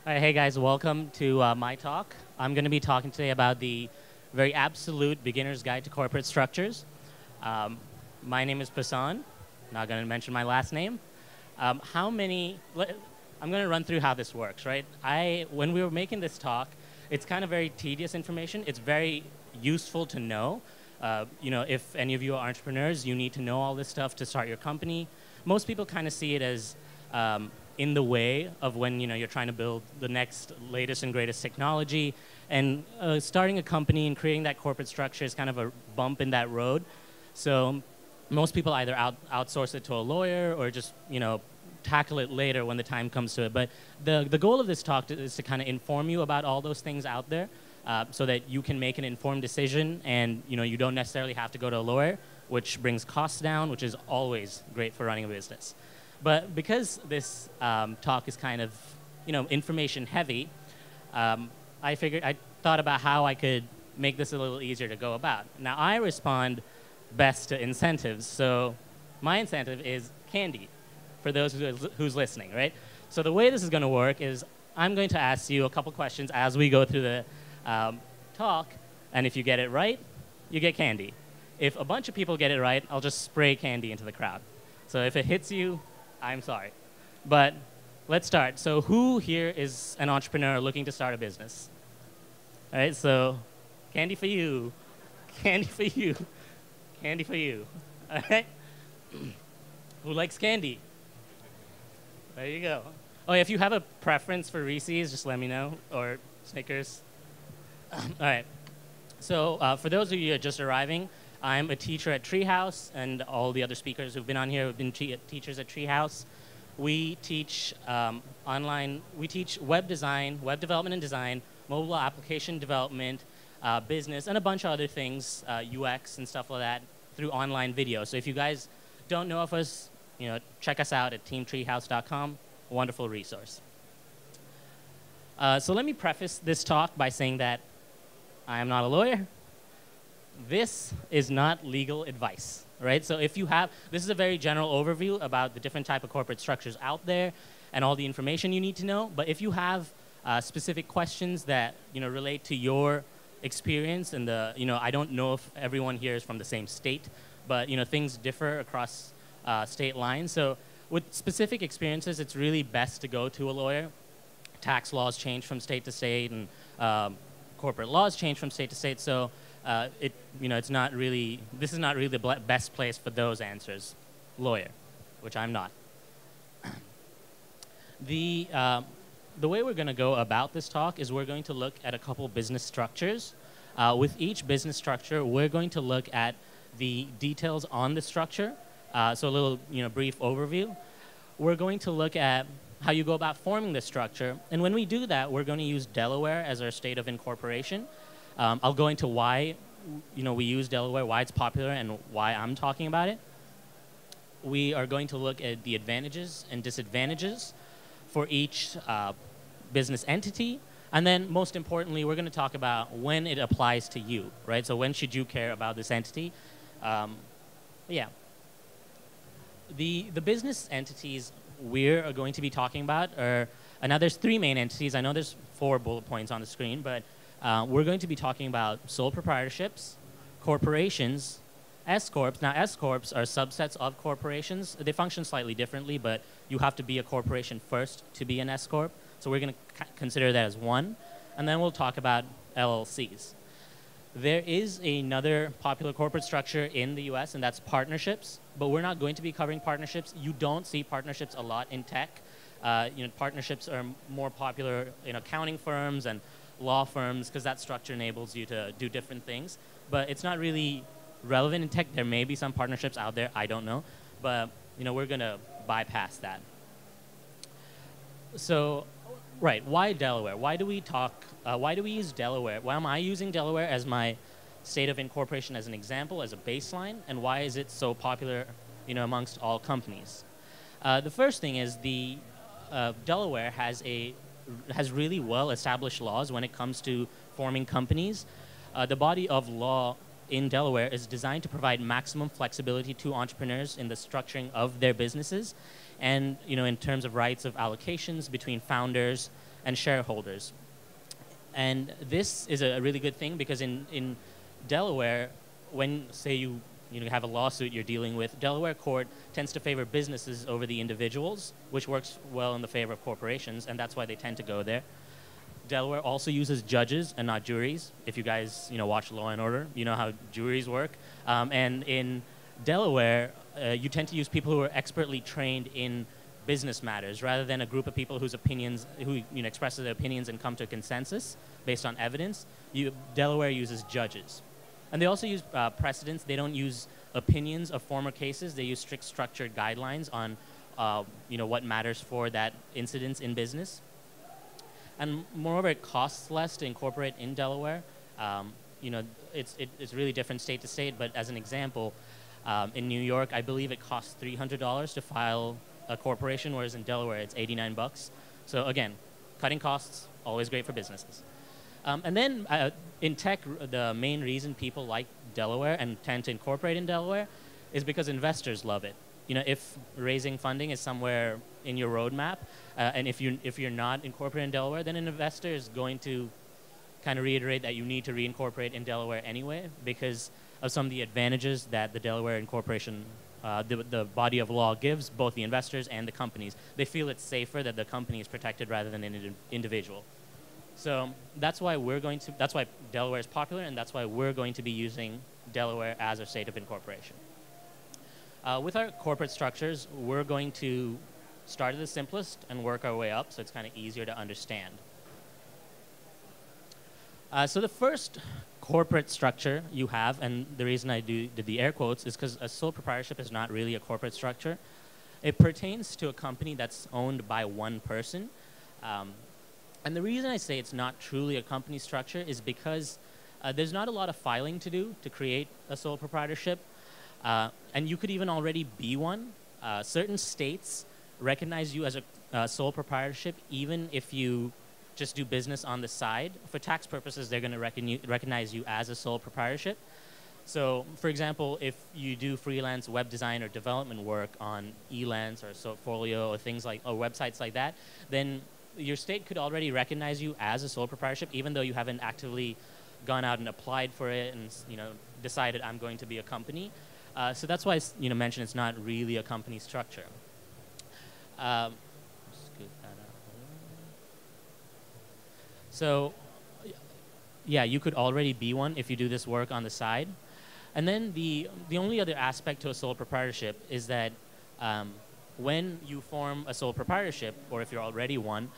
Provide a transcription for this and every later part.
All right, hey guys, welcome to my talk. I'm going to be talking today about the very absolute beginner's guide to corporate structures. My name is Pasan. Not going to mention my last name. I'm going to run through how this works, right? When we were making this talk, it's kind of very tedious information. It's very useful to know. If any of you are entrepreneurs, you need to know all this stuff to start your company. Most people kind of see it as in the way of when you're trying to build the next latest and greatest technology, and starting a company and creating that corporate structure is kind of a bump in that road. So most people either outsource it to a lawyer or just tackle it later when the time comes to it. But the goal of this talk is to kind of inform you about all those things out there, so that you can make an informed decision, and you don't necessarily have to go to a lawyer, which brings costs down, which is always great for running a business. But because this talk is kind of information heavy, I thought about how I could make this a little easier to go about. Now, I respond best to incentives, so my incentive is candy for those who's listening, right? So the way this is going to work is I'm going to ask you a couple questions as we go through the talk, and if you get it right, you get candy. If a bunch of people get it right, I'll just spray candy into the crowd. So if it hits you, I'm sorry. But let's start. So who here is an entrepreneur looking to start a business? All right, so candy for you, candy for you, candy for you. All right? Who likes candy? There you go. Oh, if you have a preference for Reese's, just let me know, or Snickers. All right. So for those of you who are just arriving, I'm a teacher at Treehouse, and all the other speakers who've been on here have been teachers at Treehouse. We teach we teach web design, web development and design, mobile application development, business, and a bunch of other things, UX and stuff like that, through online video. So if you guys don't know of us, check us out at teamtreehouse.com, a wonderful resource. So let me preface this talk by saying that I am not a lawyer. This is not legal advice, right? So if you have, this is a very general overview about the different type of corporate structures out there and all the information you need to know. But if you have specific questions that relate to your experience, and I don't know if everyone here is from the same state, but things differ across state lines. So with specific experiences, it's really best to go to a lawyer. Tax laws change from state to state, and corporate laws change from state to state. So it's not really, this is not really the best place for those answers. Lawyer, which I'm not. The way we're going to go about this talk is we're going to look at a couple business structures. With each business structure, we're going to look at the details on the structure. So a little brief overview. We're going to look at how you go about forming the structure. And when we do that, we're going to use Delaware as our state of incorporation. I'll go into why we use Delaware, why it's popular, and why I'm talking about it. We are going to look at the advantages and disadvantages for each business entity. And then most importantly, we're going to talk about when it applies to you, right? So when should you care about this entity? Yeah. The business entities we're going to be talking about are, and now there's 3 main entities. I know there's 4 bullet points on the screen, but we're going to be talking about sole proprietorships, corporations, S-corps. Now, S-corps are subsets of corporations. They function slightly differently, but you have to be a corporation first to be an S-corp. So we're going to consider that as one. And then we'll talk about LLCs. There is another popular corporate structure in the US, and that's partnerships. But we're not going to be covering partnerships. You don't see partnerships a lot in tech. Partnerships are more popular in accounting firms and law firms, because that structure enables you to do different things. But it's not really relevant in tech. There may be some partnerships out there, I don't know. But we're going to bypass that. So, right, why Delaware? Why do we use Delaware? Why am I using Delaware as my state of incorporation as an example, as a baseline? And why is it so popular amongst all companies? The first thing is Delaware has really well-established laws when it comes to forming companies. The body of law in Delaware is designed to provide maximum flexibility to entrepreneurs in the structuring of their businesses, and in terms of rights of allocations between founders and shareholders. And this is a really good thing because in Delaware, when, say, you have a lawsuit you're dealing with, Delaware court tends to favor businesses over the individuals, which works well in the favor of corporations, and that's why they tend to go there. Delaware also uses judges and not juries. If you guys watch Law and Order, you know how juries work. And in Delaware, you tend to use people who are expertly trained in business matters rather than a group of people whose opinions, who express their opinions and come to a consensus based on evidence. Delaware uses judges. And they also use precedents. They don't use opinions of former cases. They use strict structured guidelines on what matters for that incidence in business. And moreover, it costs less to incorporate in Delaware. It's really different state to state, but as an example, in New York, I believe it costs $300 to file a corporation, whereas in Delaware, it's $89. So again, cutting costs, always great for businesses. And then in tech, the main reason people like Delaware and tend to incorporate in Delaware is because investors love it. If raising funding is somewhere in your roadmap, and if you're not incorporated in Delaware, then an investor is going to kind of reiterate that you need to reincorporate in Delaware anyway because of some of the advantages that the Delaware incorporation, the body of law gives both the investors and the companies. They feel it's safer that the company is protected rather than an individual. So that's why that's why Delaware is popular, and that's why we're going to be using Delaware as our state of incorporation. With our corporate structures, we're going to start at the simplest and work our way up, so it's kind of easier to understand. So the first corporate structure you have, and the reason I did the air quotes, is because a sole proprietorship is not really a corporate structure. It pertains to a company that's owned by one person. And the reason I say it's not truly a company structure is because there's not a lot of filing to do to create a sole proprietorship. And you could even already be one. Certain states recognize you as a sole proprietorship even if you just do business on the side. For tax purposes, they're going to recognize you as a sole proprietorship. So, for example, if you do freelance web design or development work on Elance or Softfolio or things like, or websites like that, then your state could already recognize you as a sole proprietorship even though you haven't actively gone out and applied for it and decided I'm going to be a company. So that's why I mentioned it's not really a company structure. So, yeah, you could already be one if you do this work on the side. And then the only other aspect to a sole proprietorship is that when you form a sole proprietorship, or if you're already one,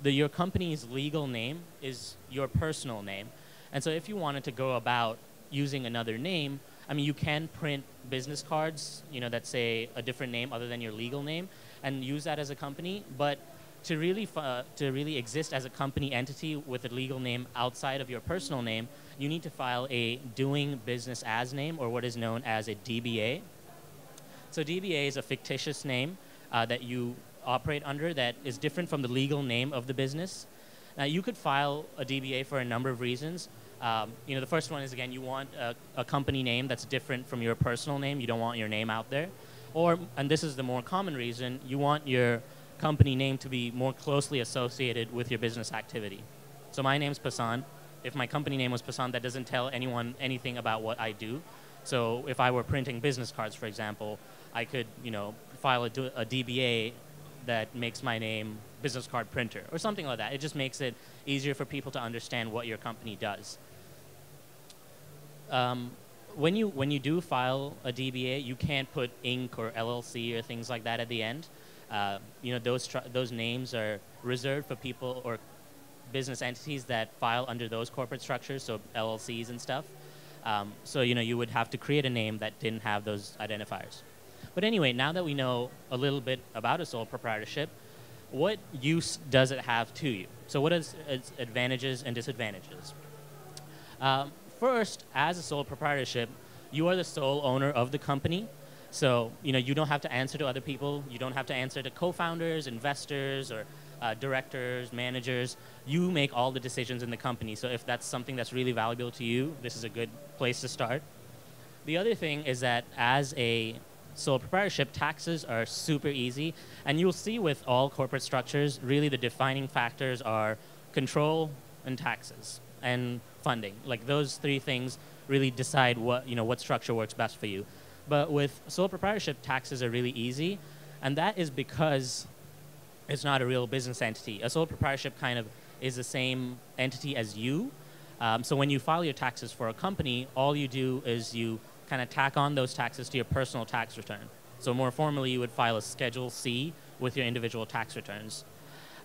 your company's legal name is your personal name. And so if you wanted to go about using another name, I mean, you can print business cards, that say a different name other than your legal name, and use that as a company. But to really exist as a company entity with a legal name outside of your personal name, you need to file a doing business as name, or what is known as a DBA. So DBA is a fictitious name that you operate under that is different from the legal name of the business. Now, you could file a DBA for a number of reasons. The first one is, again, you want a company name that's different from your personal name. You don't want your name out there. Or, and this is the more common reason, you want your company name to be more closely associated with your business activity. So my name's Pasan. If my company name was Pasan, that doesn't tell anyone anything about what I do. So if I were printing business cards, for example, I could, file a DBA that makes my name business card printer or something like that. It just makes it easier for people to understand what your company does. When you do file a DBA, you can't put Inc. or LLC or things like that at the end. Those names are reserved for people or business entities that file under those corporate structures, so LLCs and stuff. So you would have to create a name that didn't have those identifiers. But anyway, now that we know a little bit about a sole proprietorship, what use does it have to you? So what is its advantages and disadvantages? First, as a sole proprietorship, you are the sole owner of the company. So, you don't have to answer to other people. You don't have to answer to co-founders, investors, or directors, managers. You make all the decisions in the company. So if that's something that's really valuable to you, this is a good place to start. The other thing is that as a sole proprietorship, taxes are super easy. And you'll see with all corporate structures, really the defining factors are control and taxes and funding. Like those three things really decide what structure works best for you. But with sole proprietorship, taxes are really easy. And that is because it's not a real business entity. A sole proprietorship kind of is the same entity as you. So when you file your taxes for a company, all you do is you kind of tack on those taxes to your personal tax return. So more formally, you would file a Schedule C with your individual tax returns.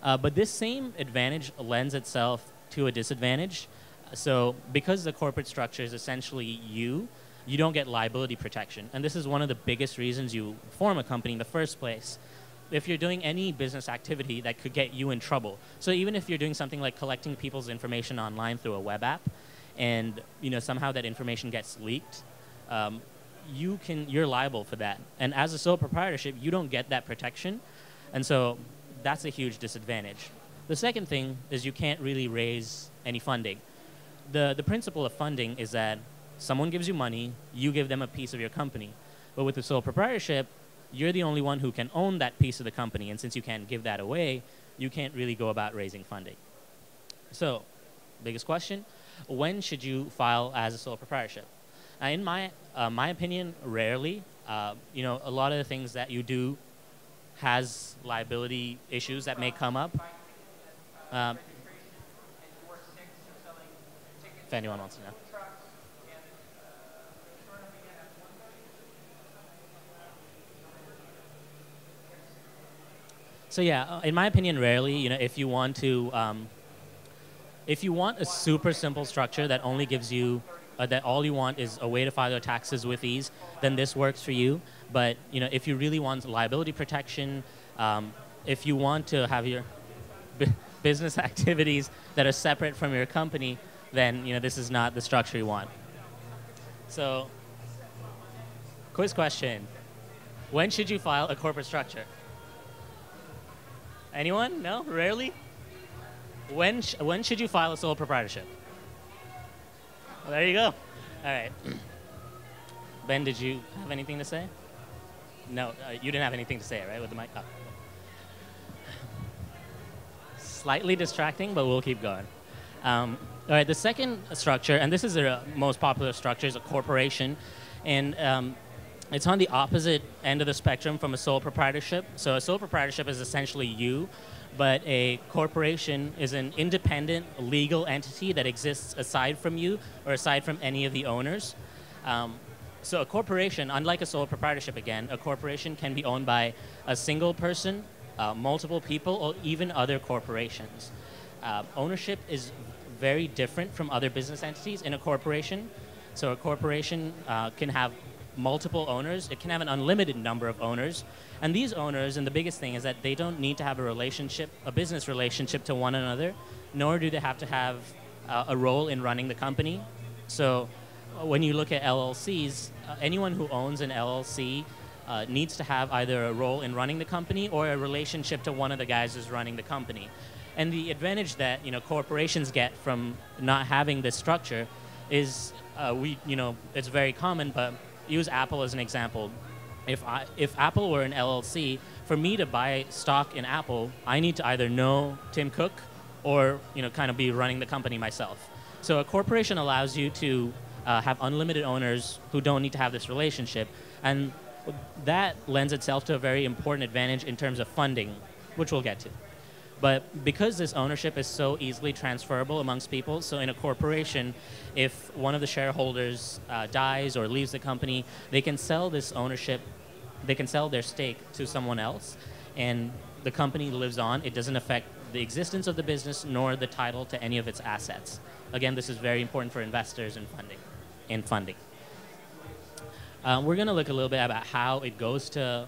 But this same advantage lends itself to a disadvantage. So because the corporate structure is essentially you don't get liability protection. And this is one of the biggest reasons you form a company in the first place. If you're doing any business activity that could get you in trouble. So even if you're doing something like collecting people's information online through a web app, and somehow that information gets leaked, you're liable for that. And as a sole proprietorship, you don't get that protection, and so that's a huge disadvantage. The second thing is you can't really raise any funding. The principle of funding is that someone gives you money, you give them a piece of your company. But with the sole proprietorship, you're the only one who can own that piece of the company, and since you can't give that away, you can't really go about raising funding. So, biggest question, when should you file as a sole proprietorship? In my opinion, rarely. A lot of the things that you do has liability issues that may come up. If anyone wants to know. So yeah, in my opinion, rarely. If you want a super simple structure that only gives you, that all you want is a way to file your taxes with ease, then this works for you. But if you really want liability protection, if you want to have your business activities that are separate from your company, then this is not the structure you want. So, quiz question: when should you file a corporate structure? Anyone? No? Rarely? When should you file a sole proprietorship? Well, there you go. All right. Ben, did you have anything to say? No, you didn't have anything to say, right, with the mic? Oh. Slightly distracting, but we'll keep going. All right, the second structure, and this is the most popular structure, is a corporation. And it's on the opposite end of the spectrum from a sole proprietorship. So a sole proprietorship is essentially you, but a corporation is an independent legal entity that exists aside from you or aside from any of the owners. So a corporation, unlike a sole proprietorship again, a corporation can be owned by a single person, multiple people, or even other corporations. Ownership is very different from other business entities in a corporation. So a corporation can have multiple owners. It can have an unlimited number of owners. And these owners, and the biggest thing is that they don't need to have a business relationship to one another, nor do they have to have a role in running the company. So when you look at LLCs, anyone who owns an LLC needs to have either a role in running the company or a relationship to one of the guys who's running the company. And the advantage that corporations get from not having this structure is it's very common, but use Apple as an example. If Apple were an LLC, for me to buy stock in Apple, I need to either know Tim Cook or kind of be running the company myself. So a corporation allows you to have unlimited owners who don't need to have this relationship, and that lends itself to a very important advantage in terms of funding, which we'll get to. But because this ownership is so easily transferable amongst people, so in a corporation, if one of the shareholders dies or leaves the company, they can sell this ownership, they can sell their stake to someone else, and the company lives on. It doesn't affect the existence of the business nor the title to any of its assets. Again, this is very important for investors and funding. We're going to look a little bit about how it goes to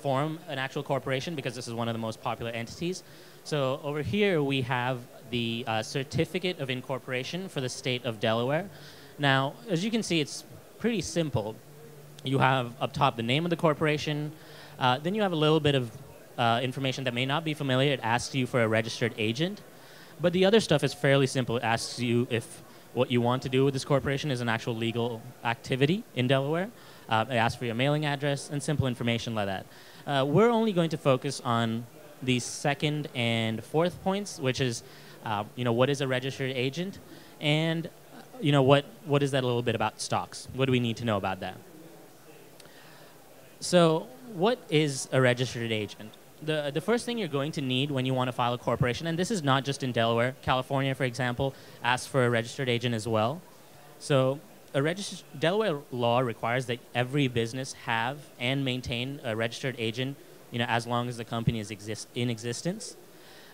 form an actual corporation, because this is one of the most popular entities. So over here we have the Certificate of Incorporation for the state of Delaware. Now, as you can see, it's pretty simple. You have up top the name of the corporation, then you have a little bit of information that may not be familiar. It asks you for a registered agent, but the other stuff is fairly simple. It asks you if what you want to do with this corporation is an actual legal activity in Delaware. It asks for your mailing address and simple information like that. We're only going to focus on the second and fourth points, which is, what is a registered agent, and what is that a little bit about stocks? What do we need to know about that? So, what is a registered agent? The first thing you're going to need when you want to file a corporation, and this is not just in Delaware, California, for example, asks for a registered agent as well. So Delaware law requires that every business have and maintain a registered agent, as long as the company is in existence.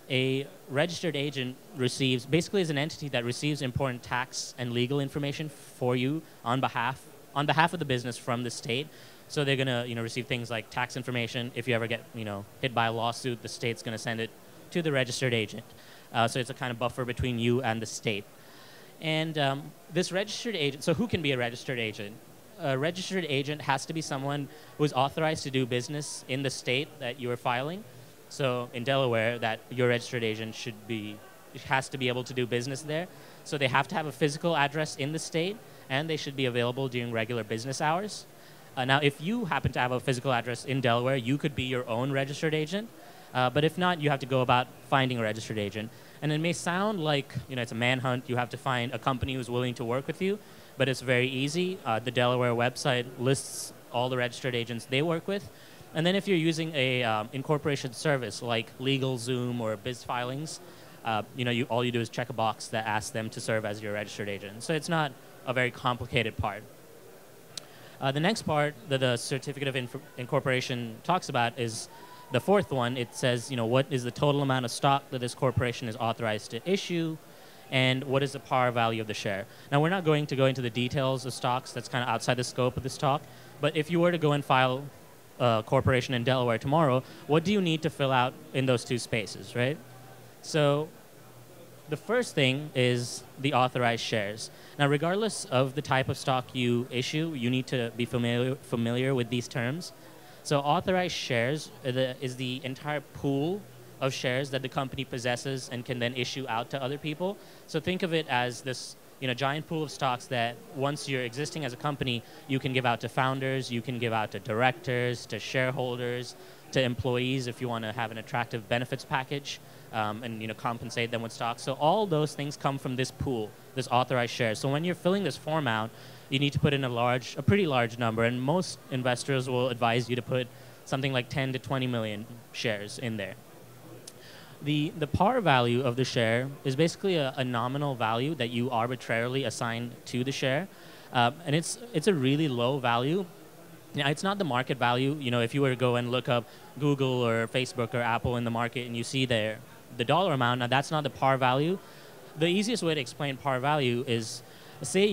A registered agent basically is an entity that receives important tax and legal information for you on behalf of the business from the state. So they're going to, receive things like tax information. If you ever get, hit by a lawsuit, the state's going to send it to the registered agent. So it's a kind of buffer between you and the state. And this registered agent, so who can be a registered agent? A registered agent has to be someone who is authorized to do business in the state that you are filing. So in Delaware, that your registered agent has to be able to do business there. So they have to have a physical address in the state, and they should be available during regular business hours. Now, if you happen to have a physical address in Delaware, you could be your own registered agent. But if not, you have to go about finding a registered agent. And it may sound like it's a manhunt. You have to find a company who's willing to work with you, but it's very easy. The Delaware website lists all the registered agents they work with. And then if you're using a incorporation service like LegalZoom or BizFilings, all you do is check a box that asks them to serve as your registered agent. So it's not a very complicated part. The next part that the Certificate of Incorporation talks about is the fourth one. It says, what is the total amount of stock that this corporation is authorized to issue, and what is the par value of the share. Now, we're not going to go into the details of stocks. That's kind of outside the scope of this talk. But if you were to go and file a corporation in Delaware tomorrow, what do you need to fill out in those two spaces, right? So the first thing is the authorized shares. Now, regardless of the type of stock you issue, you need to be familiar with these terms. So authorized shares is the entire pool of shares that the company possesses and can then issue out to other people. So think of it as this giant pool of stocks that once you're existing as a company, you can give out to founders, you can give out to directors, to shareholders, to employees if you want to have an attractive benefits package. And compensate them with stocks. So all those things come from this pool, this authorized shares. So when you're filling this form out, you need to put in a pretty large number, and most investors will advise you to put something like 10 to 20 million shares in there. The par value of the share is basically a nominal value that you arbitrarily assign to the share, and it's a really low value. It's not the market value. If you were to go and look up Google or Facebook or Apple in the market and you see the dollar amount, now that's not the par value. The easiest way to explain par value is, say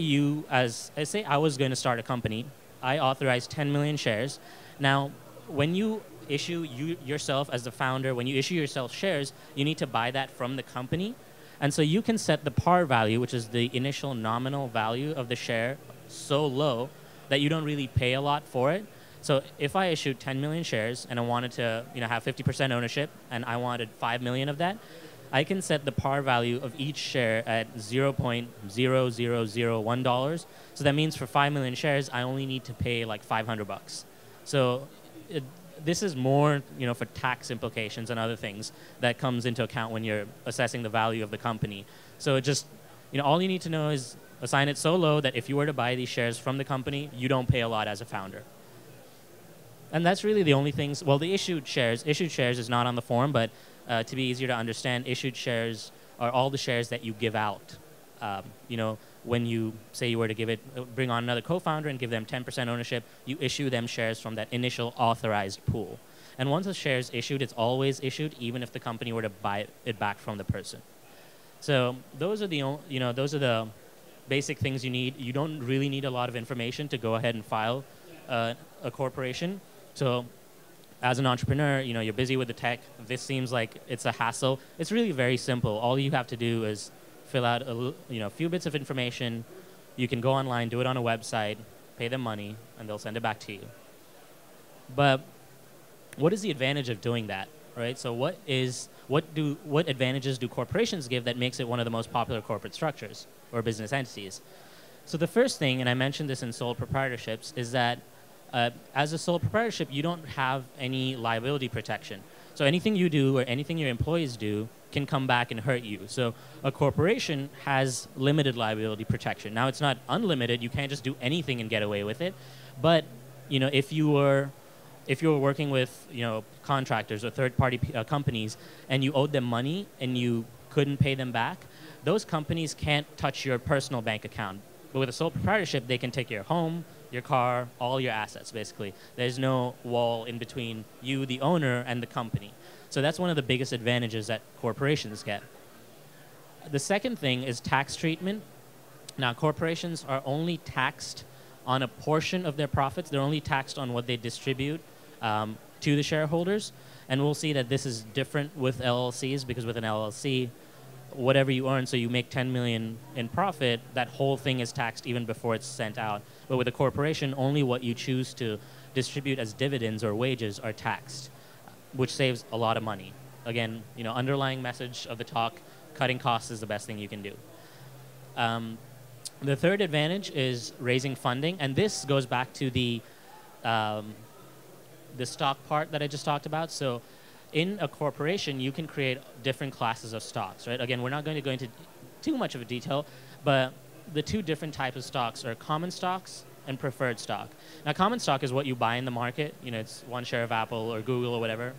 I was going to start a company. I authorized 10 million shares. Now, when you issue yourself as the founder, when you issue yourself shares, you need to buy that from the company. And so you can set the par value, which is the initial nominal value of the share, so low that you don't really pay a lot for it. So if I issued 10 million shares and I wanted to have 50% ownership and I wanted 5 million of that, I can set the par value of each share at $0.0001. So that means for 5 million shares, I only need to pay like $500. So this is more for tax implications and other things that comes into account when you're assessing the value of the company. So it just, all you need to know is assign it so low that if you were to buy these shares from the company, you don't pay a lot as a founder. And that's really the only things. Well, the issued shares is not on the form, but to be easier to understand, issued shares are all the shares that you give out. When you say you were to bring on another co-founder and give them 10% ownership, you issue them shares from that initial authorized pool. And once a share is issued, it's always issued, even if the company were to buy it back from the person. So those are the basic things you need. You don't really need a lot of information to go ahead and file a corporation. So as an entrepreneur, you're busy with the tech. This seems like it's a hassle. It's really very simple. All you have to do is fill out a few bits of information. You can go online, do it on a website, pay them money, and they'll send it back to you. But what is the advantage of doing that, right? So what advantages do corporations give that makes it one of the most popular corporate structures or business entities? So the first thing, and I mentioned this in sole proprietorships, is that As a sole proprietorship, you don't have any liability protection. So anything you do or anything your employees do can come back and hurt you. So a corporation has limited liability protection. Now, it's not unlimited. You can't just do anything and get away with it. But if you were working with contractors or third-party companies and you owed them money and you couldn't pay them back, those companies can't touch your personal bank account. But with a sole proprietorship, they can take your home, your car, all your assets, basically. There's no wall in between you, the owner, and the company. So that's one of the biggest advantages that corporations get. The second thing is tax treatment. Now, corporations are only taxed on a portion of their profits. They're only taxed on what they distribute to the shareholders. And we'll see that this is different with LLCs, because with an LLC, whatever you earn, so you make $10 million in profit, that whole thing is taxed even before it's sent out. But with a corporation, only what you choose to distribute as dividends or wages are taxed, which saves a lot of money. Again, underlying message of the talk, cutting costs is the best thing you can do. The third advantage is raising funding, and this goes back to the stock part that I just talked about. So in a corporation, you can create different classes of stocks, right? Again, we're not going to go into too much of a detail, but the two different types of stocks are common stocks and preferred stock. Now, common stock is what you buy in the market. It's one share of Apple or Google or whatever.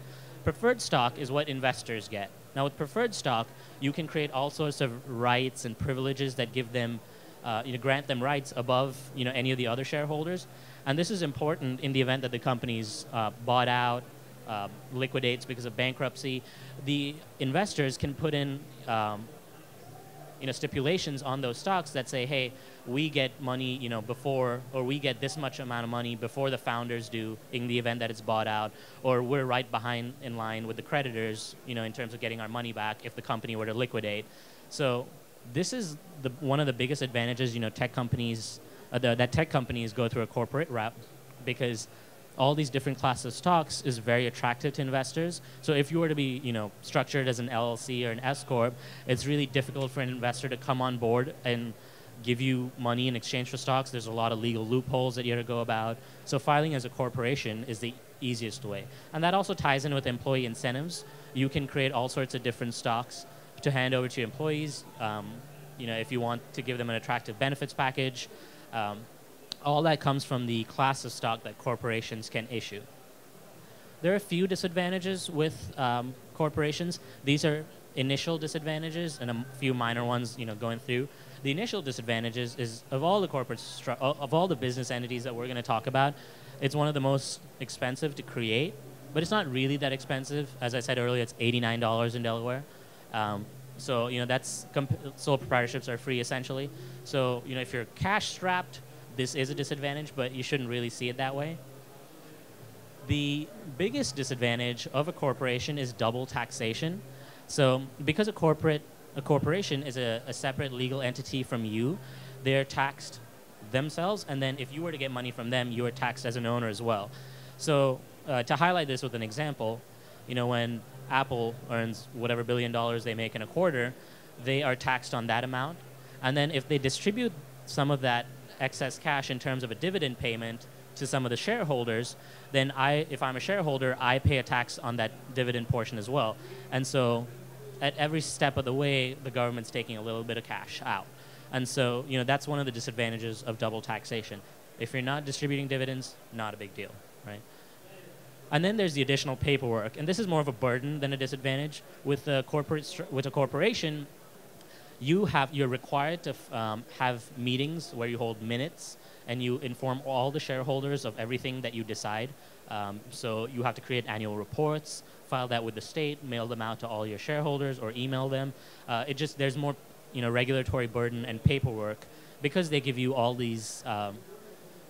Preferred stock is what investors get. Now, with preferred stock, you can create all sorts of rights and privileges that give them, grant them rights above, any of the other shareholders. And this is important in the event that the company's bought out, liquidates because of bankruptcy. The investors can put in stipulations on those stocks that say, hey, we get money before, or we get this much amount of money before the founders do in the event that it's bought out, or we're right behind in line with the creditors in terms of getting our money back if the company were to liquidate. So this is one of the biggest advantages tech companies that tech companies go through a corporate route, because all these different classes of stocks is very attractive to investors. So if you were to be, structured as an LLC or an Escort, it's really difficult for an investor to come on board and give you money in exchange for stocks. There's a lot of legal loopholes that you have to go about. So filing as a corporation is the easiest way. And that also ties in with employee incentives. You can create all sorts of different stocks to hand over to your employees, if you want to give them an attractive benefits package. All that comes from the class of stock that corporations can issue. There are a few disadvantages with corporations. These are initial disadvantages and a few minor ones, going through. The initial disadvantages is of all the business entities that we're going to talk about, it's one of the most expensive to create, but it's not really that expensive. As I said earlier, it's $89 in Delaware. So that's sole proprietorships are free essentially. So if you're cash strapped, this is a disadvantage, but you shouldn't really see it that way. The biggest disadvantage of a corporation is double taxation. So because a corporation is a separate legal entity from you, they're taxed themselves, and then if you were to get money from them, you are taxed as an owner as well. So to highlight this with an example, when Apple earns whatever $1 billion they make in a quarter, they are taxed on that amount. And then if they distribute some of that excess cash in terms of a dividend payment to some of the shareholders, then if I'm a shareholder, I pay a tax on that dividend portion as well. And so at every step of the way, the government's taking a little bit of cash out. And so, that's one of the disadvantages of double taxation. If you're not distributing dividends, not a big deal, right? And then there's the additional paperwork, and this is more of a burden than a disadvantage. With a corporation, you're required to have meetings where you hold minutes and you inform all the shareholders of everything that you decide. So you have to create annual reports, file that with the state, mail them out to all your shareholders or email them. There's more regulatory burden and paperwork because they give you all these.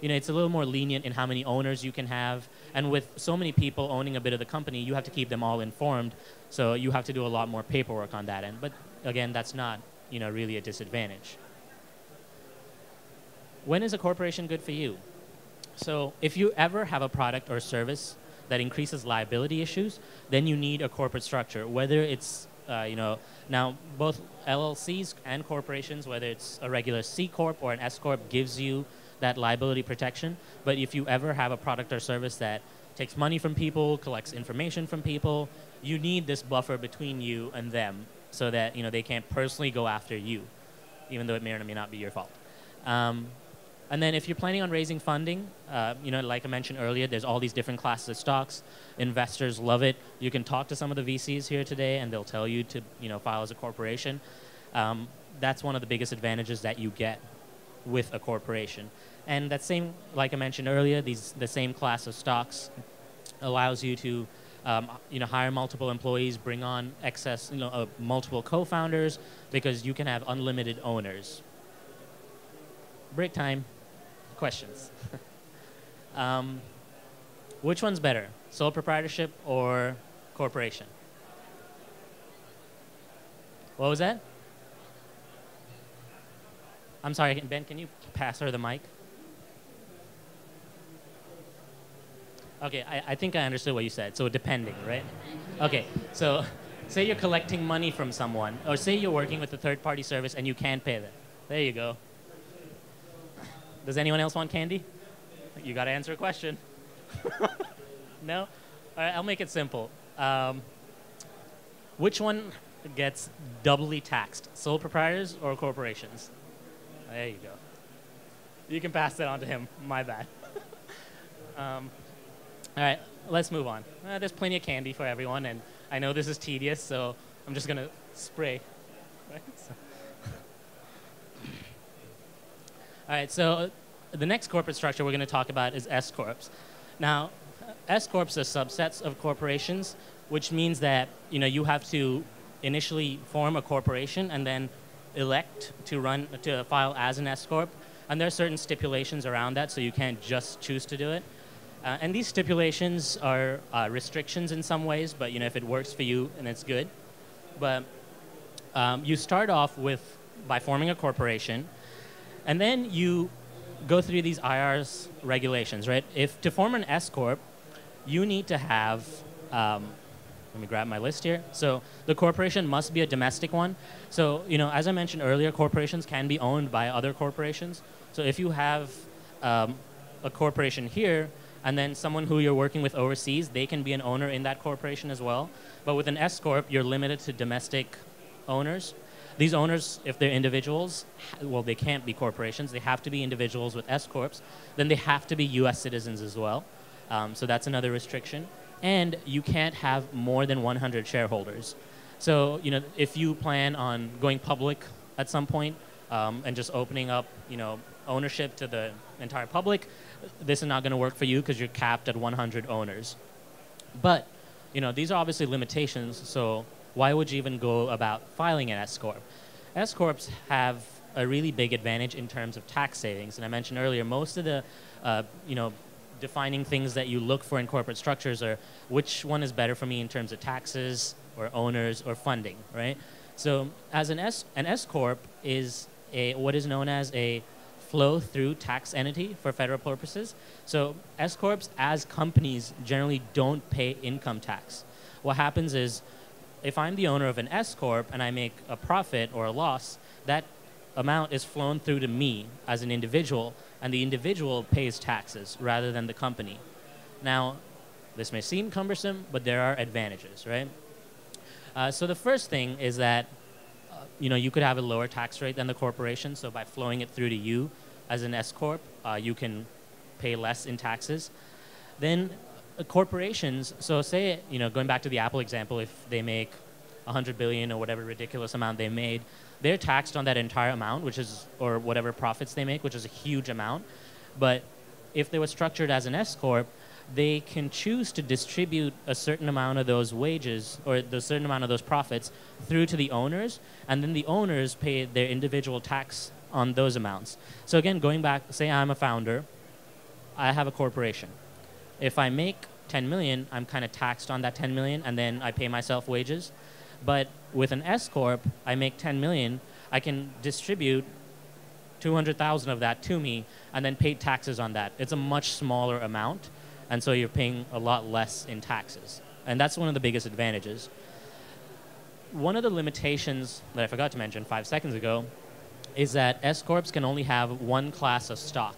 It's a little more lenient in how many owners you can have, and with so many people owning a bit of the company, you have to keep them all informed. So you have to do a lot more paperwork on that end. But again, that's not really a disadvantage. When is a corporation good for you? So if you ever have a product or service that increases liability issues, then you need a corporate structure. Whether it's now both LLCs and corporations, whether it's a regular C Corp or an S Corp, gives you that liability protection. But if you ever have a product or service that takes money from people, collects information from people, you need this buffer between you and them so that they can't personally go after you, even though it may or may not be your fault. And then if you're planning on raising funding, like I mentioned earlier, there's all these different classes of stocks. Investors love it. You can talk to some of the VCs here today, and they'll tell you to file as a corporation. That's one of the biggest advantages that you get with a corporation. And that same, like I mentioned earlier, the same class of stocks allows you to hire multiple employees, bring on excess, multiple co-founders, because you can have unlimited owners. Break time. Questions. Which one's better, sole proprietorship or corporation? What was that? I'm sorry, Ben, can you pass her the mic? Okay, I think I understood what you said. So depending, right? Okay, so say you're collecting money from someone, or say you're working with a third-party service and you can't pay them. There you go. Does anyone else want candy? You got to answer a question. No? All right, I'll make it simple. Which one gets doubly taxed, sole proprietors or corporations? There you go. You can pass that on to him. My bad. All right, let's move on. There's plenty of candy for everyone, and I know this is tedious, so I'm just going to spray. Right? All right, so the next corporate structure we're going to talk about is S-corps. Now, S-corps are subsets of corporations, which means that you have to initially form a corporation and then elect to file as an S-corp. And there are certain stipulations around that, so you can't just choose to do it. And these stipulations are restrictions in some ways, but if it works for you, and it's good. But you start off by forming a corporation, and then you go through these IRS regulations, right? If to form an S-corp, you need to have, let me grab my list here. So the corporation must be a domestic one. So, as I mentioned earlier, corporations can be owned by other corporations. So if you have a corporation here, and then someone who you're working with overseas, they can be an owner in that corporation as well. But with an S-corp, you're limited to domestic owners. These owners, if they're individuals, well, they can't be corporations. They have to be individuals with S-corps. Then they have to be U.S. citizens as well. So that's another restriction. And you can't have more than 100 shareholders. So, if you plan on going public at some point and just opening up, ownership to the entire public, this is not going to work for you because you're capped at 100 owners. But, these are obviously limitations, so why would you even go about filing an S-corp? S-corps have a really big advantage in terms of tax savings. And I mentioned earlier, most of the, defining things that you look for in corporate structures are which one is better for me in terms of taxes or owners or funding, right? So as an S-corp is what is known as a flow-through tax entity for federal purposes. So S-corps as companies generally don't pay income tax. What happens is, if I'm the owner of an S-corp and I make a profit or a loss, that amount is flown through to me as an individual, and the individual pays taxes rather than the company. Now, this may seem cumbersome, but there are advantages, right? So the first thing is that you could have a lower tax rate than the corporation. So by flowing it through to you as an S-corp, you can pay less in taxes. Then corporations, so say, going back to the Apple example, if they make $100 billion or whatever ridiculous amount they made, they're taxed on that entire amount, or whatever profits they make, which is a huge amount. But if they were structured as an S-corp, they can choose to distribute a certain amount of those wages or a certain amount of those profits through to the owners, and then the owners pay their individual tax on those amounts. So again, going back, say I'm a founder, I have a corporation. If I make 10 million, I'm kind of taxed on that 10 million, and then I pay myself wages. But with an S-corp, I make 10 million, I can distribute 200,000 of that to me and then pay taxes on that. It's a much smaller amount, and so you're paying a lot less in taxes. And that's one of the biggest advantages. One of the limitations that I forgot to mention 5 seconds ago is that S-corps can only have one class of stock.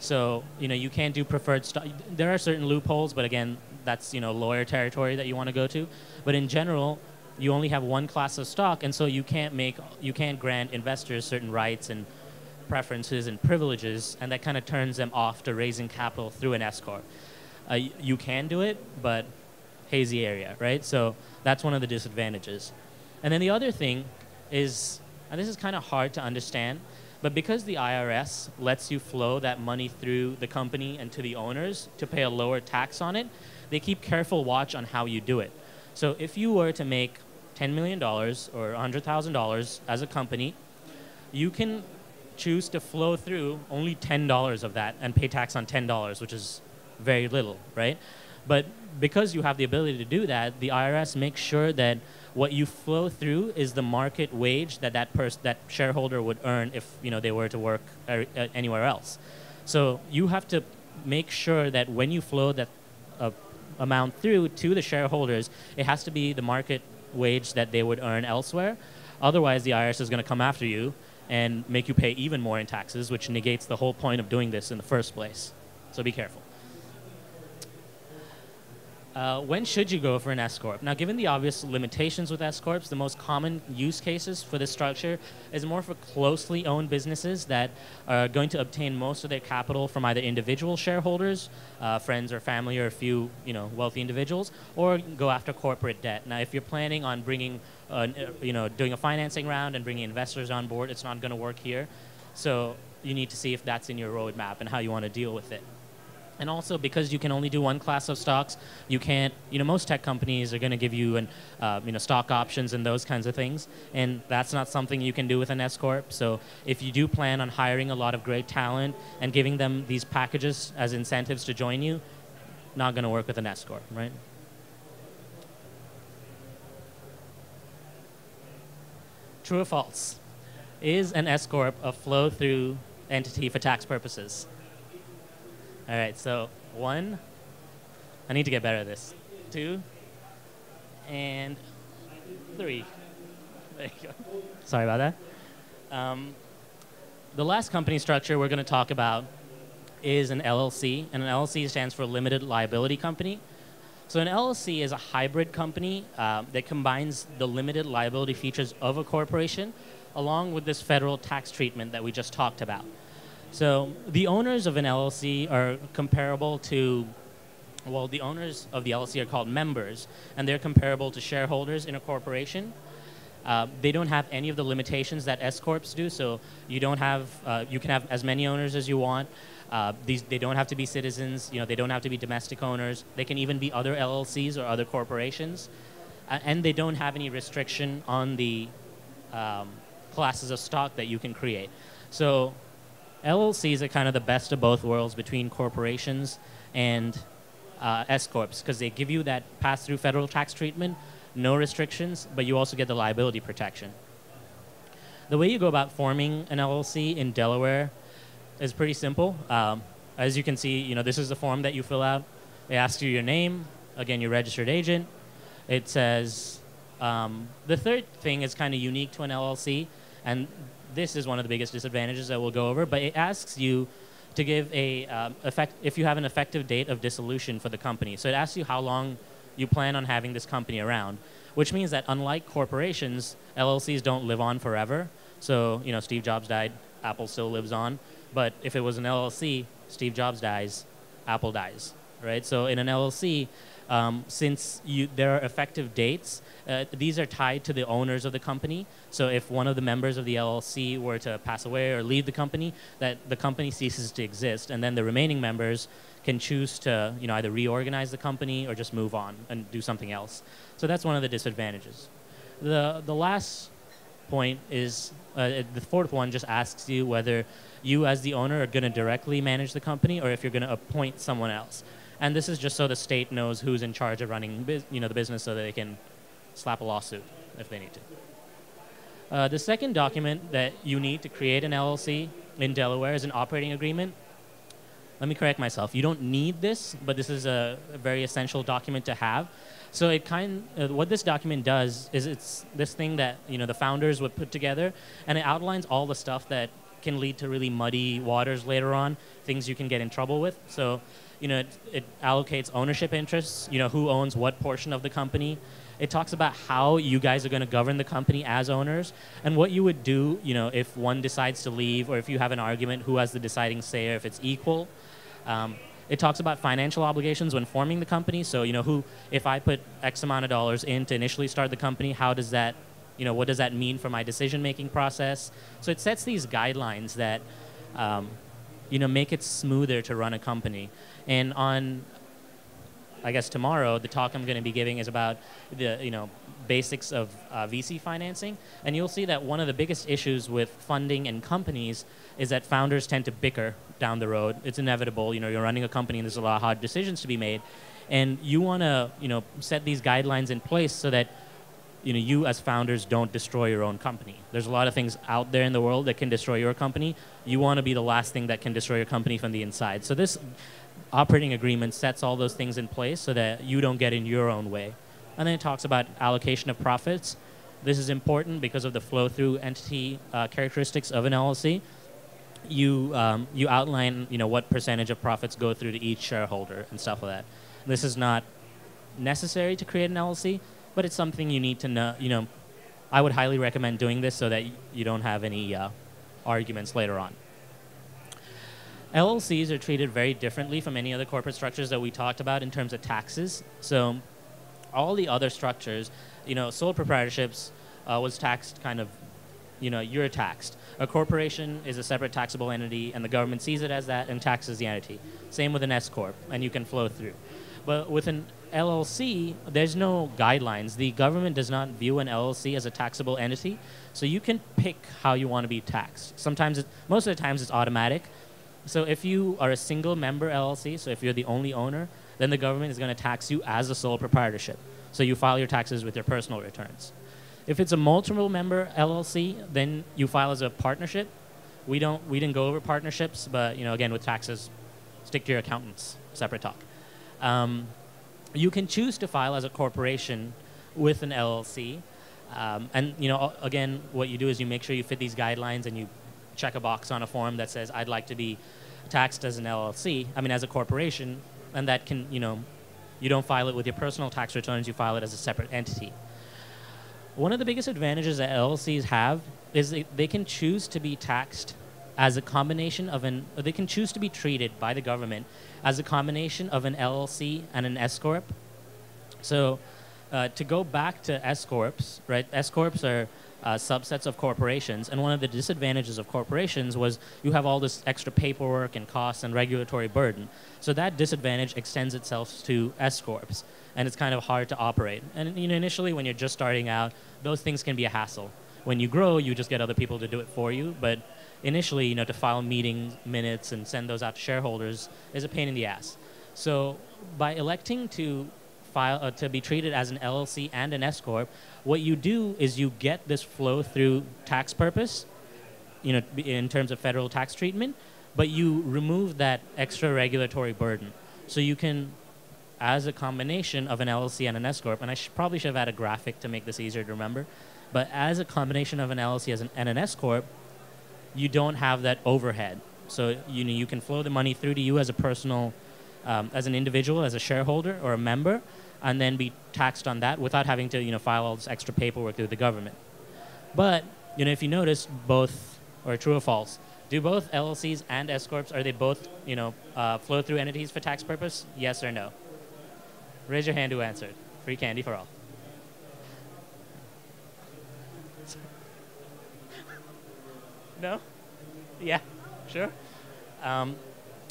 So, you can't do preferred stock. There are certain loopholes, but again, that's, lawyer territory that you want to go to. But in general, you only have one class of stock, and so you can't grant investors certain rights and preferences and privileges, and that kind of turns them off to raising capital through an Escort. You can do it, but hazy area, right? So that's one of the disadvantages. And then the other thing is, and this is kind of hard to understand, but because the IRS lets you flow that money through the company and to the owners to pay a lower tax on it, they keep careful watch on how you do it. So if you were to make $10 million or $100,000 as a company, you can choose to flow through only $10 of that and pay tax on $10, which is very little, right? But because you have the ability to do that, the IRS makes sure that what you flow through is the market wage that shareholder would earn if they were to work anywhere else. So you have to make sure that when you flow that amount through to the shareholders, it has to be the market wage that they would earn elsewhere. Otherwise, the IRS is going to come after you and make you pay even more in taxes, which negates the whole point of doing this in the first place. So be careful. When should you go for an S-Corp? Now, given the obvious limitations with S-Corps, the most common use cases for this structure is more for closely owned businesses that are going to obtain most of their capital from either individual shareholders, friends or family, or a few wealthy individuals, or go after corporate debt. Now, if you're planning on bringing, doing a financing round and bringing investors on board, it's not going to work here. So you need to see if that's in your roadmap and how you want to deal with it. And also, because you can only do one class of stocks, you can't, most tech companies are going to give you stock options and those kinds of things. And that's not something you can do with an S-Corp. So if you do plan on hiring a lot of great talent and giving them these packages as incentives to join you, not going to work with an S-Corp, right? True or false? Is an S-Corp a flow-through entity for tax purposes? All right, so 1, I need to get better at this. 2, and 3. There you go. Sorry about that. The last company structure we're going to talk about is an LLC, and an LLC stands for Limited Liability Company. So an LLC is a hybrid company that combines the limited liability features of a corporation along with this federal tax treatment that we just talked about. So the owners of an LLC are comparable to, well, the owners of the LLC are called members, and they're comparable to shareholders in a corporation. They don't have any of the limitations that S-Corps do, so you don't have, you can have as many owners as you want. They don't have to be citizens, they don't have to be domestic owners. They can even be other LLCs or other corporations. And they don't have any restriction on the classes of stock that you can create. So LLCs are kind of the best of both worlds between corporations and S-Corps, because they give you that pass-through federal tax treatment, no restrictions, but you also get the liability protection. The way you go about forming an LLC in Delaware is pretty simple. As you can see, this is the form that you fill out. It asks you your name, again, your registered agent. It says, the third thing is kind of unique to an LLC, and this is one of the biggest disadvantages that we'll go over, but it asks you to give if you have an effective date of dissolution for the company. So it asks you how long you plan on having this company around, which means that unlike corporations, LLCs don't live on forever. So, Steve Jobs died, Apple still lives on. But if it was an LLC, Steve Jobs dies, Apple dies, right? So in an LLC, since there are effective dates, these are tied to the owners of the company. So if one of the members of the LLC were to pass away or leave the company, that the company ceases to exist, and then the remaining members can choose to either reorganize the company or just move on and do something else. So that's one of the disadvantages. The last point is, the fourth one just asks you whether you as the owner are going to directly manage the company or if you're going to appoint someone else. And this is just so the state knows who's in charge of running the business so that they can slap a lawsuit if they need to. The second document that you need to create an LLC in Delaware is an operating agreement. Let me correct myself. You don't need this, but this is a very essential document to have. So it what this document does is it's this thing that the founders would put together, and it outlines all the stuff that can lead to really muddy waters later on, things you can get in trouble with. So, it allocates ownership interests, who owns what portion of the company. It talks about how you guys are going to govern the company as owners and what you would do, if one decides to leave or if you have an argument, who has the deciding say or if it's equal. It talks about financial obligations when forming the company. So, if I put X amount of dollars in to initially start the company, how does that, what does that mean for my decision-making process? So it sets these guidelines that, make it smoother to run a company. And on, I guess tomorrow, the talk I'm going to be giving is about the, basics of VC financing. And you'll see that one of the biggest issues with funding in companies is that founders tend to bicker down the road. It's inevitable. You're running a company and there's a lot of hard decisions to be made. And you want to, set these guidelines in place so that, you as founders don't destroy your own company. There's a lot of things out there in the world that can destroy your company. You want to be the last thing that can destroy your company from the inside. So this operating agreement sets all those things in place so that you don't get in your own way. And then it talks about allocation of profits. This is important because of the flow-through entity characteristics of an LLC. You outline, what percentage of profits go through to each shareholder and stuff like that. This is not necessary to create an LLC, but it's something you need to know. I would highly recommend doing this so that you don't have any arguments later on. LLCs are treated very differently from any other corporate structures that we talked about in terms of taxes. So all the other structures, sole proprietorships was taxed kind of, you're taxed. A corporation is a separate taxable entity, and the government sees it as that and taxes the entity. Same with an S-corp, and you can flow through. But with an LLC, there's no guidelines. The government does not view an LLC as a taxable entity, so you can pick how you want to be taxed. Most of the times it's automatic. So if you are a single member LLC, so if you're the only owner, then the government is going to tax you as a sole proprietorship. So you file your taxes with your personal returns. If it's a multiple member LLC, then you file as a partnership. We didn't go over partnerships, but again, with taxes, stick to your accountants. Separate talk. You can choose to file as a corporation with an LLC. And again, what you do is you make sure you fit these guidelines and you check a box on a form that says, I'd like to be taxed as an LLC, as a corporation, and that can, you don't file it with your personal tax returns, you file it as a separate entity. One of the biggest advantages that LLCs have is they can choose to be taxed as a combination of they can choose to be treated by the government as a combination of an LLC and an S-corp. So to go back to S-corps, right? S-corps are subsets of corporations, and one of the disadvantages of corporations was you have all this extra paperwork and costs and regulatory burden. So that disadvantage extends itself to S-corps, and it's kind of hard to operate. And initially when you're just starting out, those things can be a hassle. When you grow, you just get other people to do it for you, but initially, to file meeting minutes and send those out to shareholders is a pain in the ass. So by electing to file to be treated as an LLC and an S-corp, what you do is you get this flow through tax purpose, in terms of federal tax treatment, but you remove that extra regulatory burden. So you can, as a combination of an LLC and an S-corp, and I probably should have had a graphic to make this easier to remember, but as a combination of an LLC and an S-corp, you don't have that overhead. So you can flow the money through to you as a personal, as an individual, as a shareholder or a member, and then be taxed on that without having to file all this extra paperwork through the government. But if you notice, both, or true or false, do both LLCs and S-corps, are they both flow through entities for tax purpose? Yes or no? Raise your hand who answered. Free candy for all. No? Yeah, sure.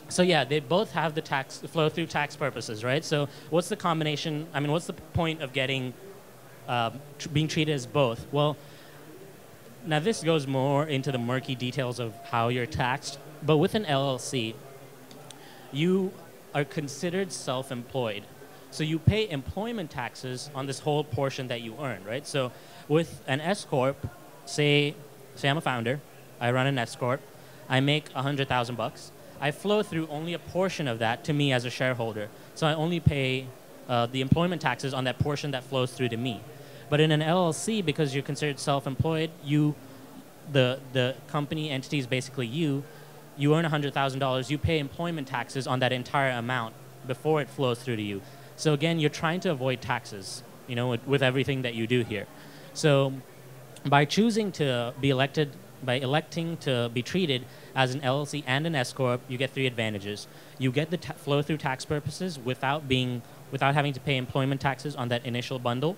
So yeah, they both have the tax flow through tax purposes, right? So what's the combination? What's the point of getting being treated as both? Well, now this goes more into the murky details of how you're taxed. But with an LLC, you are considered self-employed, so you pay employment taxes on this whole portion that you earn, right? So with an S corp, say I'm a founder. I run an S-corp. I make $100,000. I flow through only a portion of that to me as a shareholder. So I only pay the employment taxes on that portion that flows through to me. But in an LLC, because you're considered self-employed, the company entity is basically you. You earn $100,000. You pay employment taxes on that entire amount before it flows through to you. So again, you're trying to avoid taxes, with everything that you do here. So by choosing to be elected, by electing to be treated as an LLC and an S-corp, you get 3 advantages. You get the flow through tax purposes without having to pay employment taxes on that initial bundle,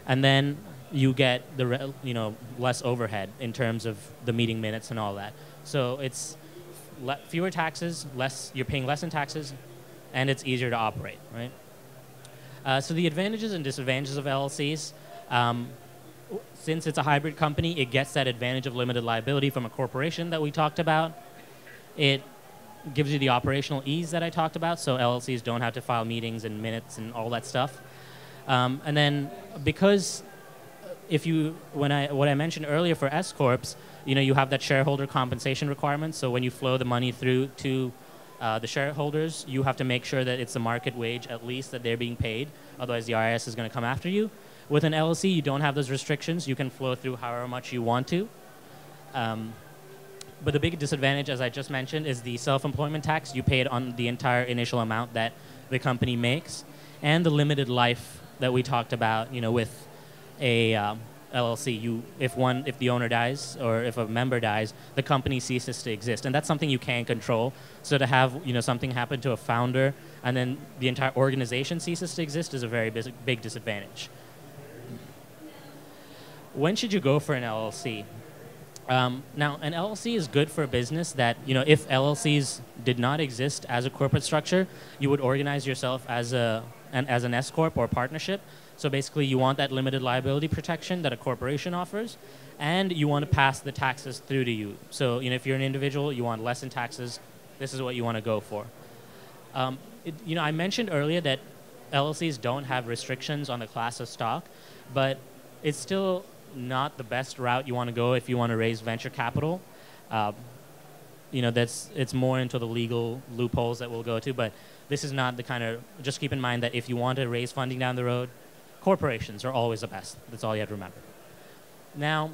and then you get the less overhead in terms of the meeting minutes and all that. So it's fewer taxes, you're paying less in taxes, and it's easier to operate, right? So the advantages and disadvantages of LLCs. Since it's a hybrid company, it gets that advantage of limited liability from a corporation that we talked about. It gives you the operational ease that I talked about, so LLCs don't have to file meetings and minutes and all that stuff. And then because what I mentioned earlier for S-corps, you have that shareholder compensation requirement. So when you flow the money through to the shareholders, you have to make sure that it's the market wage at least that they're being paid. Otherwise, the IRS is going to come after you. With an LLC, you don't have those restrictions. You can flow through however much you want to. But the big disadvantage, as I just mentioned, is the self-employment tax. You pay it on the entire initial amount that the company makes, and the limited life that we talked about. With a LLC, if the owner dies or if a member dies, the company ceases to exist, and that's something you can't control. So to have something happen to a founder and then the entire organization ceases to exist is a very big disadvantage. When should you go for an LLC? Now, an LLC is good for a business that, if LLCs did not exist as a corporate structure, you would organize yourself as an S-corp or partnership. So basically, you want that limited liability protection that a corporation offers, and you want to pass the taxes through to you. So, if you're an individual, you want less in taxes, this is what you want to go for. I mentioned earlier that LLCs don't have restrictions on the class of stock, but it's still not the best route you want to go if you want to raise venture capital. It's more into the legal loopholes that we'll go to, but this is not the kind of, just keep in mind that if you want to raise funding down the road, corporations are always the best. That's all you have to remember. Now,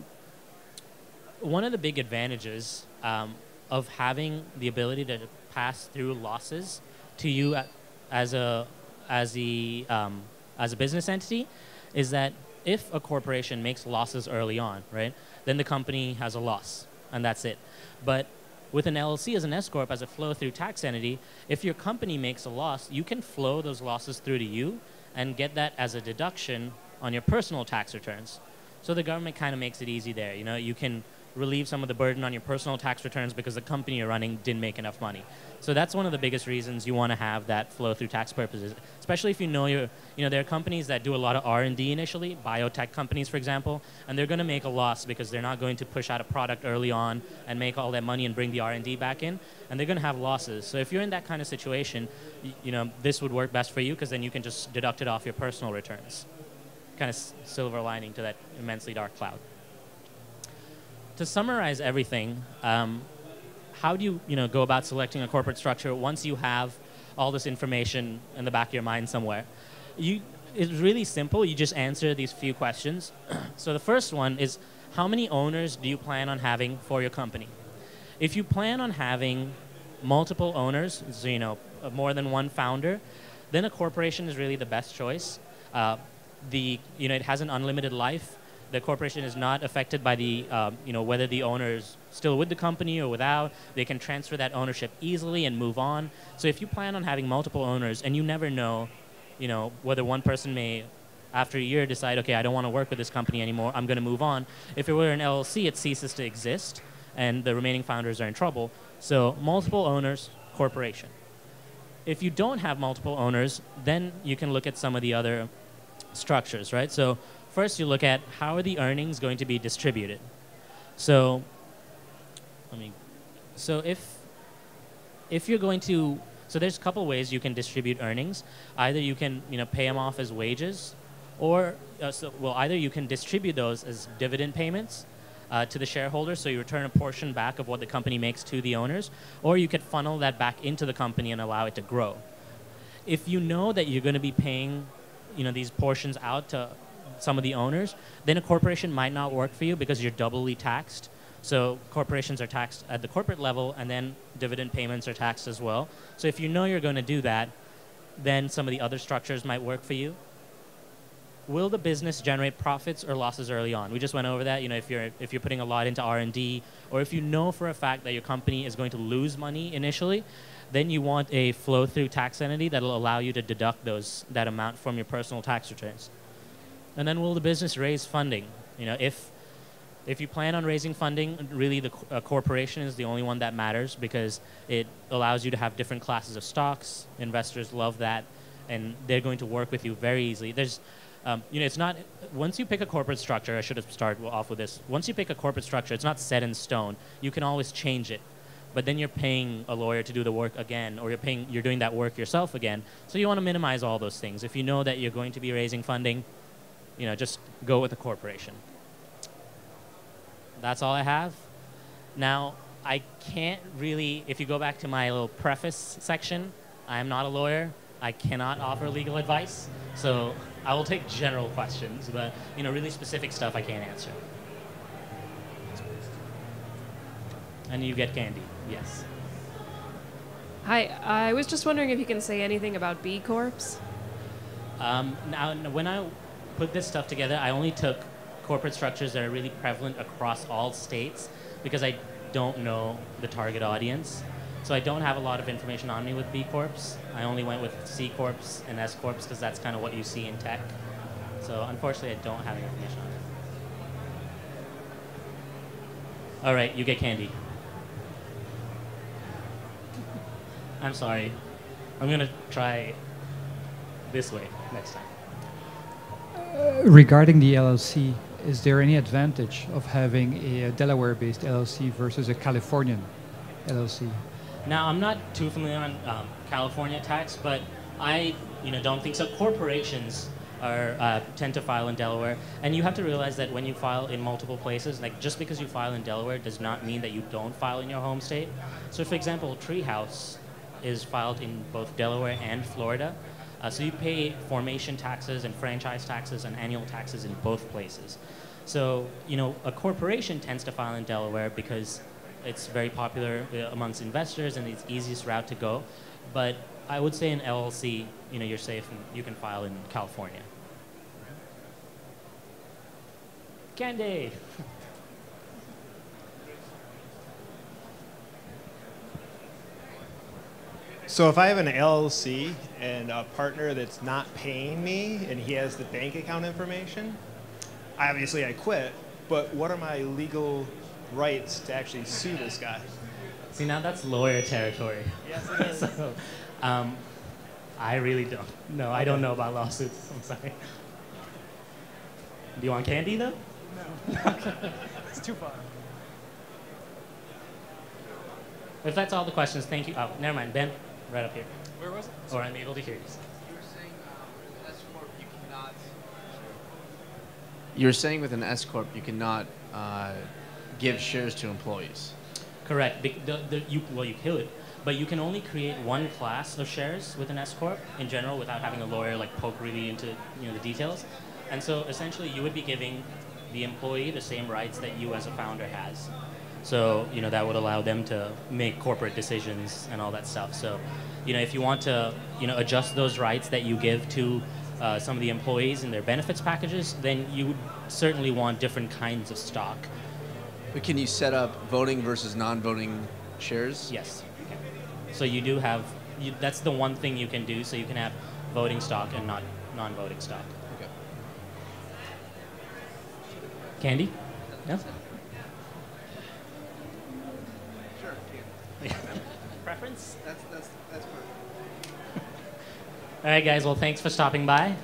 one of the big advantages of having the ability to pass through losses to you as a business entity is that if a corporation makes losses early on, right, then the company has a loss, and that's it. But with an LLC as an S-corp, as a flow-through tax entity, if your company makes a loss, you can flow those losses through to you and get that as a deduction on your personal tax returns. So the government kind of makes it easy there. You can relieve some of the burden on your personal tax returns because the company you're running didn't make enough money. So that's one of the biggest reasons you want to have that flow through tax purposes, especially if there are companies that do a lot of R&D initially, biotech companies, for example, and they're going to make a loss because they're not going to push out a product early on and make all that money and bring the R&D back in, and they're going to have losses. So if you're in that kind of situation, this would work best for you because then you can just deduct it off your personal returns. Kind of silver lining to that immensely dark cloud. To summarize everything, how do you go about selecting a corporate structure once you have all this information in the back of your mind somewhere? It's really simple. You just answer these few questions. So the first one is, how many owners do you plan on having for your company? If you plan on having multiple owners, so more than one founder, then a corporation is really the best choice. It has an unlimited life. The corporation is not affected by whether the owner is still with the company or without. They can transfer that ownership easily and move on. So if you plan on having multiple owners and you never know, whether one person may, after a year, decide, okay, I don't want to work with this company anymore, I'm going to move on. If it were an LLC, it ceases to exist, and the remaining founders are in trouble. So multiple owners, corporation. If you don't have multiple owners, then you can look at some of the other structures, right? So first, you look at how are the earnings going to be distributed. So, if you're going to, so there's a couple ways you can distribute earnings. Either you can, pay them off as wages, or either you can distribute those as dividend payments to the shareholders, so you return a portion back of what the company makes to the owners, or you could funnel that back into the company and allow it to grow. If you know that you're going to be paying, these portions out to some of the owners, then a corporation might not work for you because you're doubly taxed. So corporations are taxed at the corporate level, and then dividend payments are taxed as well. So if you know you're going to do that, then some of the other structures might work for you. Will the business generate profits or losses early on? We just went over that. You know, if you're putting a lot into R&D, or if you know for a fact that your company is going to lose money initially, then you want a flow-through tax entity that will allow you to deduct that amount from your personal tax returns. And then will the business raise funding? You know, if you plan on raising funding, really the corporation is the only one that matters, because it allows you to have different classes of stocks. Investors love that, and they're going to work with you very easily. There's, you know, it's not, once you pick a corporate structure, I should have started off with this. Once you pick a corporate structure, it's not set in stone. You can always change it, but then you're paying a lawyer to do the work again, or you're doing that work yourself again. So you want to minimize all those things. If you know that you're going to be raising funding, you know, just go with a corporation. That's all I have. Now, I can't really, if you go back to my little preface section, I am not a lawyer. I cannot offer legal advice. So I will take general questions, but, you know, really specific stuff I can't answer. And you get candy, yes. Hi, I was just wondering if you can say anything about B Corps. Now, when I put this stuff together, I only took corporate structures that are really prevalent across all states, because I don't know the target audience. So I don't have a lot of information on me with B Corps. I only went with C Corps and S Corps because that's kind of what you see in tech. So unfortunately, I don't have any information on it. All right, you get candy. I'm sorry. I'm going to try this way next time. Regarding the LLC, is there any advantage of having a Delaware-based LLC versus a Californian LLC? Now, I'm not too familiar on California tax, but I don't think so. Corporations tend to file in Delaware, and you have to realize that when you file in multiple places, like just because you file in Delaware does not mean that you don't file in your home state. So, for example, Treehouse is filed in both Delaware and Florida. So you pay formation taxes and franchise taxes and annual taxes in both places. So, you know, a corporation tends to file in Delaware because it's very popular amongst investors and it's the easiest route to go. But I would say in LLC, you know, you're safe and you can file in California. Candy! So if I have an LLC and a partner that's not paying me and he has the bank account information, obviously I quit, but what are my legal rights to actually sue this guy? See, now that's lawyer territory. Yes, it is. So, I really don't. No, I don't know about lawsuits. I'm sorry. Do you want candy, though? No. It's too far. If that's all the questions, thank you. Oh, never mind. Ben, right up here. Where was it? Or I'm able to hear you. You were saying with an S corp you cannot. You were saying with an S corp you cannot give shares to employees. Correct. Well, you could, but you can only create one class of shares with an S corp in general without having a lawyer like poke really into the details. And so essentially, you would be giving the employee the same rights that you as a founder has. So, that would allow them to make corporate decisions and all that stuff. So, if you want to, adjust those rights that you give to some of the employees in their benefits packages, then you would certainly want different kinds of stock. But can you set up voting versus non-voting shares? Yes, you can. So you do have, that's the one thing you can do. So you can have voting stock and not non-voting stock. Okay. Candy? No? Preference? That's fine. All right, guys. Well, thanks for stopping by.